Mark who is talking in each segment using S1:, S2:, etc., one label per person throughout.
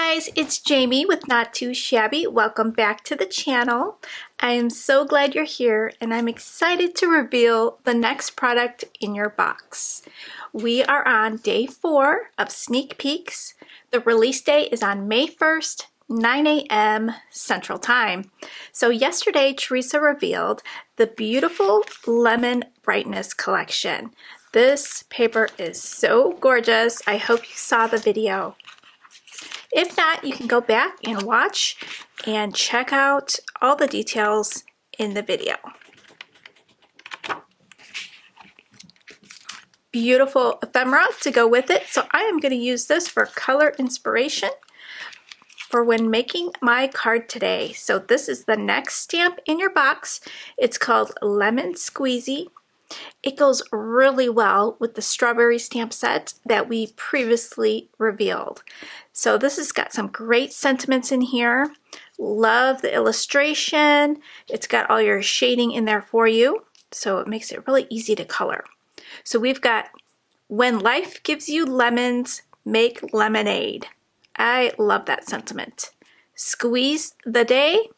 S1: guys, it's Jamie with Not Too Shabby. Welcome back to the channel. I am so glad you're here and I'm excited to reveal the next product in your box. We are on day 4 of sneak peeks. The release date is on May 1st, 9 a.m. Central Time. So yesterday, Teresa revealed the beautiful Lemon Brightness collection. This paper is so gorgeous. I hope you saw the video. If not, you can go back and watch and check out all the details in the video. Beautiful ephemera to go with it. So I am going to use this for color inspiration for when making my card today. So this is the next stamp in your box. It's called Lemon Squeezy. It goes really well with the strawberry stamp set that we previously revealed. So this has got some great sentiments in here. Love the illustration. It's got all your shading in there for you, so it makes it really easy to color. So we've got, when life gives you lemons, make lemonade. I love that sentiment. Squeeze the day.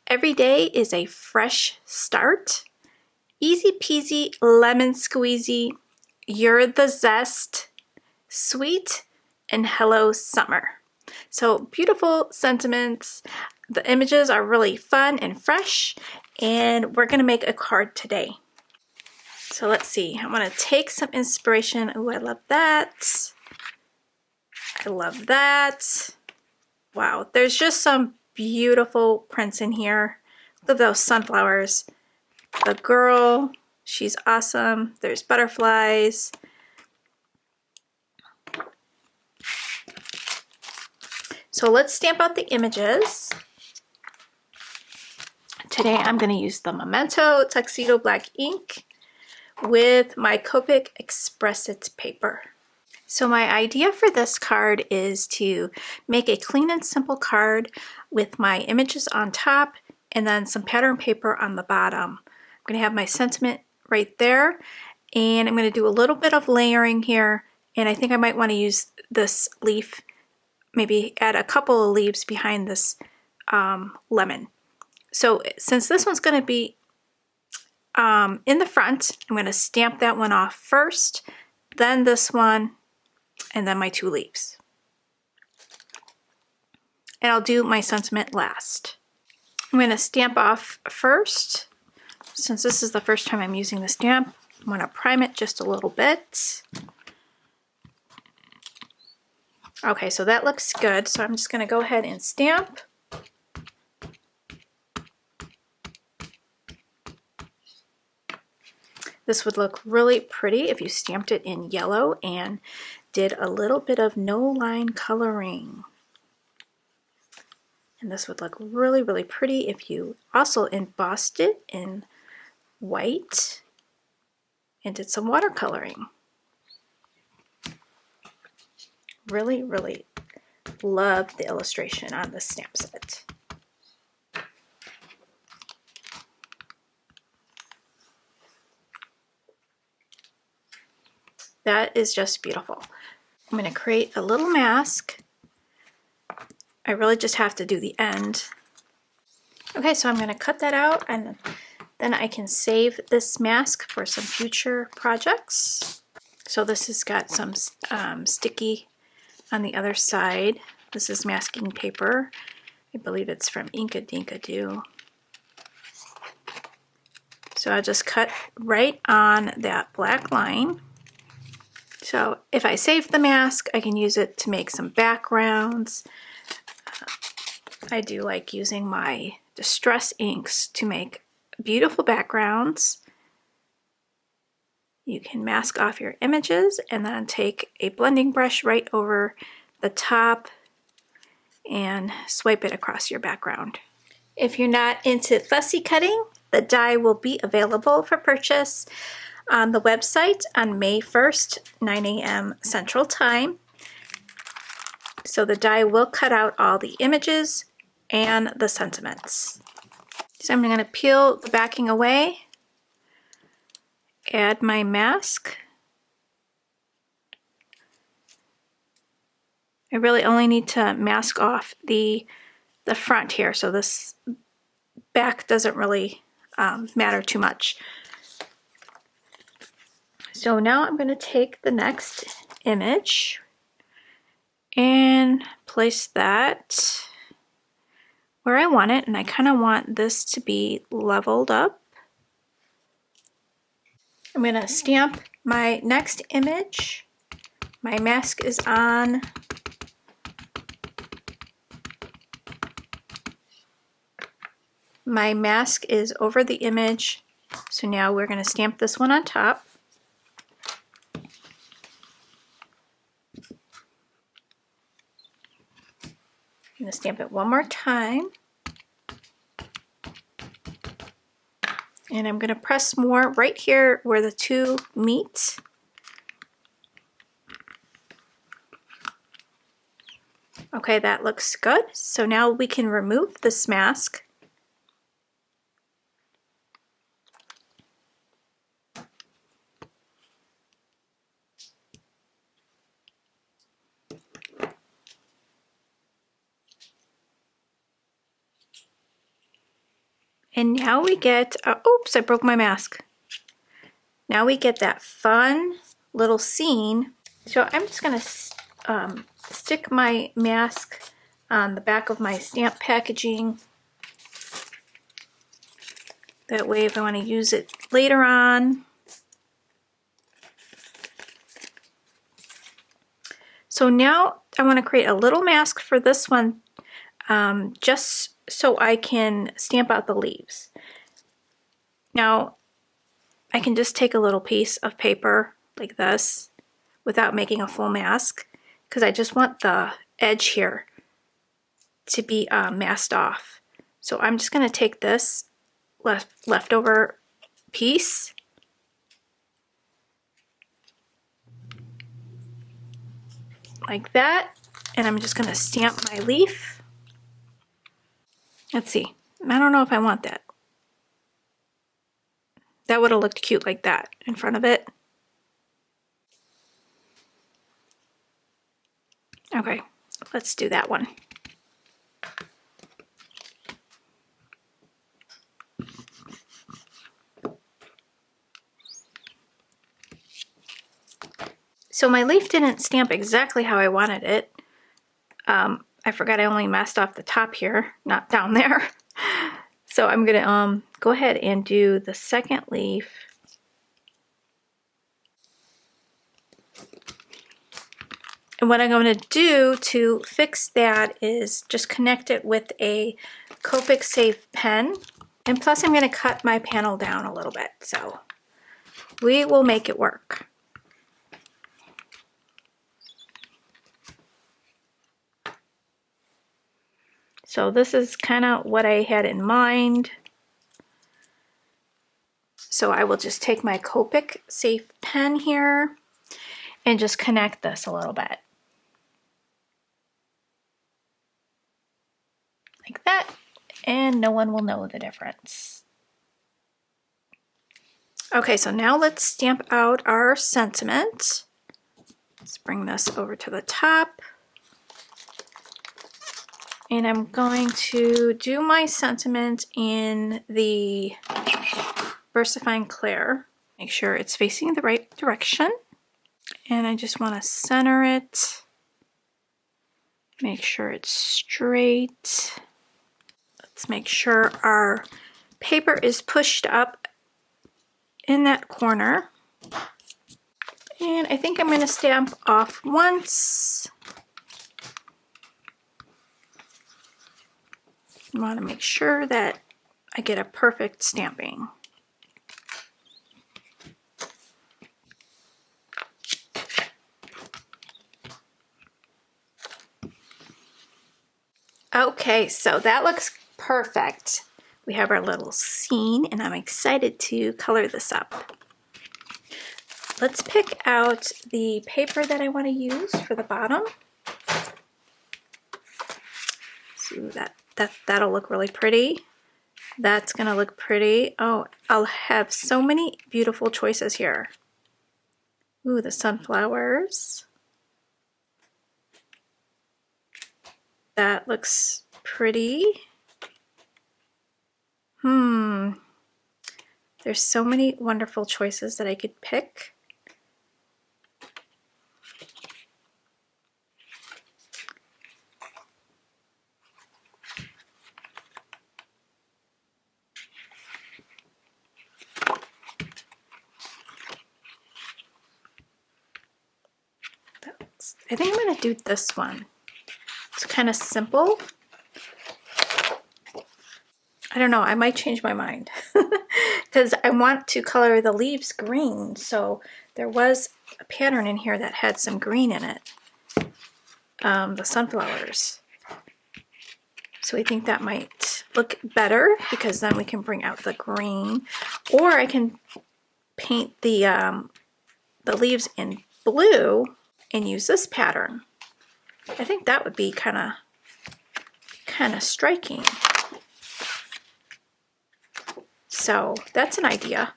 S1: Every day is a fresh start. Easy peasy lemon squeezy. You're the zest. Sweet and hello summer. So beautiful sentiments. The images are really fun and fresh, and we're going to make a card today. So let's see. I want to take some inspiration. Oh, I love that. I love that. Wow, there's just some beautiful prints in here. Look at those sunflowers. The girl, she's awesome. There's butterflies. So let's stamp out the images. Today I'm going to use the Memento Tuxedo Black ink with my Copic Express It paper. So my idea for this card is to make a clean and simple card with my images on top and then some pattern paper on the bottom. I'm going to have my sentiment right there, and I'm going to do a little bit of layering here, and I think I might want to use this leaf, maybe add a couple of leaves behind this lemon. So since this one's going to be in the front, I'm going to stamp that one off first, then this one, and then my 2 leaves. And I'll do my sentiment last. I'm going to stamp off first. Since this is the first time I'm using the stamp, I'm going to prime it just a little bit. Okay, so that looks good. So I'm just going to go ahead and stamp. This would look really pretty if you stamped it in yellow and did a little bit of no line coloring. And this would look really, really pretty if you also embossed it in white and did some watercoloring. Really, really love the illustration on this stamp set. That is just beautiful. I'm going to create a little mask. I really just have to do the end. Okay, so I'm going to cut that out, and then I can save this mask for some future projects. So this has got some sticky on the other side. This is masking paper. I believe it's from Inka Dinka Doo. So I'll just cut right on that black line. So if I save the mask, I can use it to make some backgrounds. I do like using my distress inks to make beautiful backgrounds. You can mask off your images and then take a blending brush right over the top and swipe it across your background. If you're not into fussy cutting, the die will be available for purchase on the website on May 1st, 9 a.m. Central Time. So the die will cut out all the images and the sentiments. So I'm going to peel the backing away, add my mask, I really only need to mask off the front here, so this back doesn't really matter too much. So now I'm going to take the next image and place that where I want it, and I kind of want this to be leveled up. I'm going to stamp my next image. My mask is on. My mask is over the image, so now we're going to stamp this one on top. I'm going to stamp it one more time. And I'm going to press more right here where the two meet. Okay, that looks good. So now we can remove this mask. And now we get, oops, I broke my mask. Now we get that fun little scene. So I'm just going to stick my mask on the back of my stamp packaging. That way if I want to use it later on. So now I want to create a little mask for this one, just so I can stamp out the leaves. Now I can just take a little piece of paper like this without making a full mask, because I just want the edge here to be masked off. So I'm just going to take this leftover piece like that, and I'm just going to stamp my leaf. Let's see, I don't know if I want that. That would have looked cute like that in front of it. Okay, let's do that one. So my leaf didn't stamp exactly how I wanted it. I forgot I only masked off the top here, not down there. So I'm gonna go ahead and do the second leaf. And what I'm going to do to fix that is just connect it with a Copic Safe pen. And plus I'm going to cut my panel down a little bit, so we will make it work. So this is kind of what I had in mind. So I will just take my Copic Safe pen here and just connect this a little bit. Like that, and no one will know the difference. Okay, so now let's stamp out our sentiment. Let's bring this over to the top. And I'm going to do my sentiment in the VersaFine Clear. Make sure it's facing the right direction. And I just want to center it. Make sure it's straight. Let's make sure our paper is pushed up in that corner. And I think I'm going to stamp off once. I want to make sure that I get a perfect stamping. Okay, so that looks perfect. We have our little scene, and I'm excited to color this up. Let's pick out the paper that I want to use for the bottom. So that'll look really pretty. That's gonna look pretty. Oh, I'll have so many beautiful choices here. Ooh, the sunflowers. That looks pretty. There's so many wonderful choices that I could pick. I think I'm going to do this one. It's kind of simple. I don't know, I might change my mind because I want to color the leaves green. So there was a pattern in here that had some green in it, the sunflowers. So I think that might look better because then we can bring out the green, or I can paint the leaves in blue and use this pattern. I think that would be kind of striking. So that's an idea.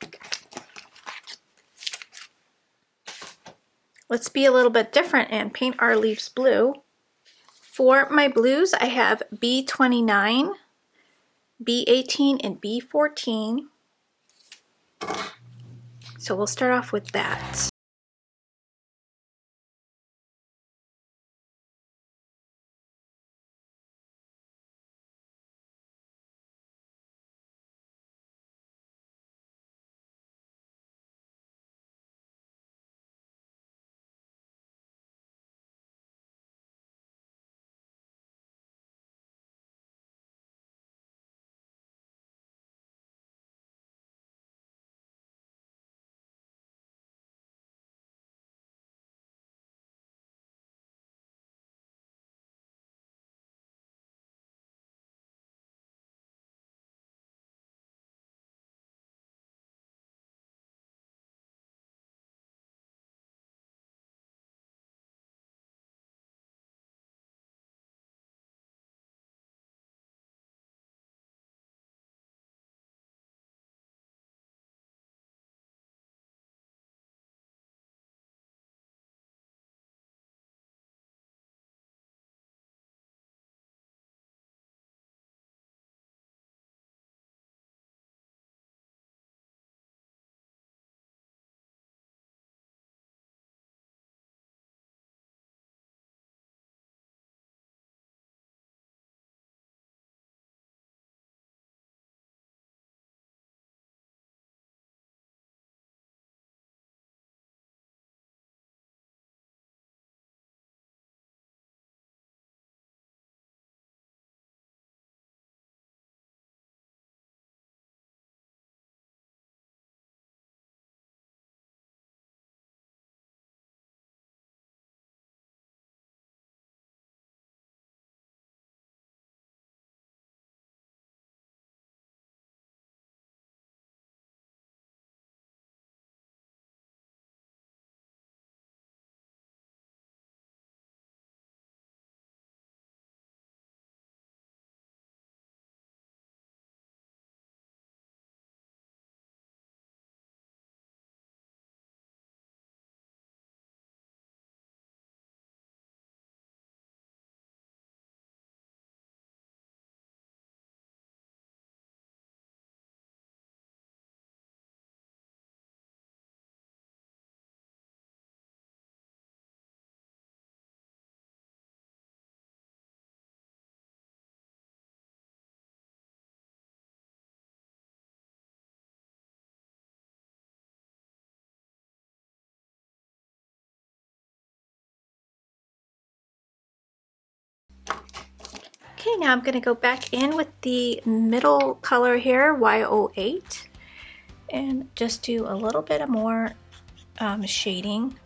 S1: Let's be a little bit different and paint our leaves blue. For my blues, I have B29, B18, and B14. So we'll start off with that. Okay, now I'm going to go back in with the middle color here, Y08, and just do a little bit of more shading.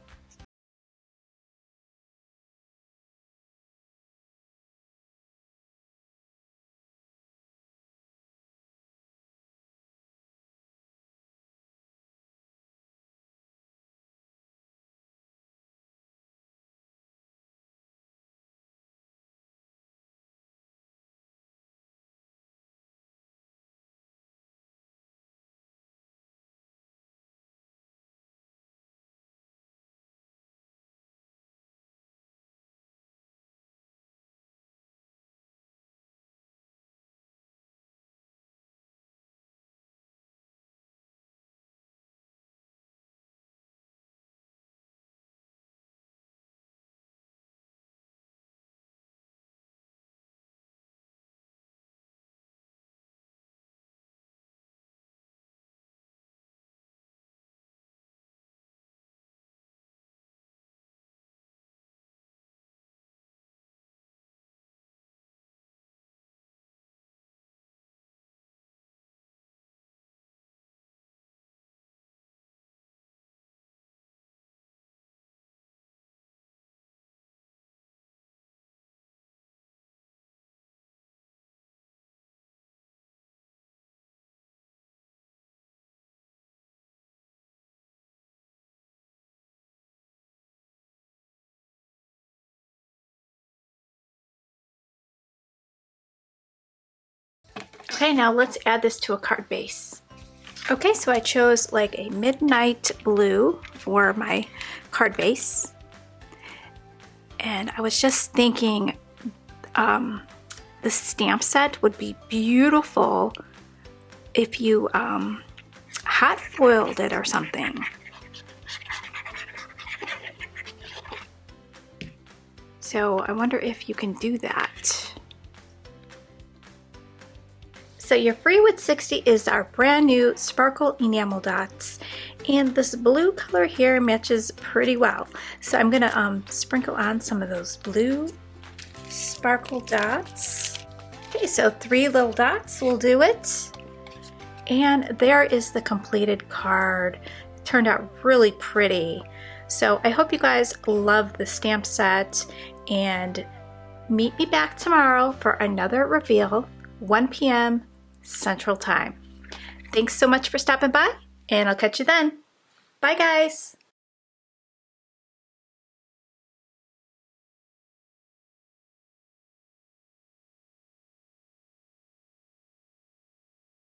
S1: Okay, now let's add this to a card base. Okay, so I chose like a midnight blue for my card base. And I was just thinking the stamp set would be beautiful if you hot foiled it or something. So I wonder if you can do that. So your Free with 60 is our brand new sparkle enamel dots. And this blue color here matches pretty well. So I'm gonna sprinkle on some of those blue sparkle dots. Okay, so 3 little dots will do it. And there is the completed card. It turned out really pretty. So I hope you guys love the stamp set, and meet me back tomorrow for another reveal, 1 p.m. Central Time. Thanks so much for stopping by, and I'll catch you then. Bye guys!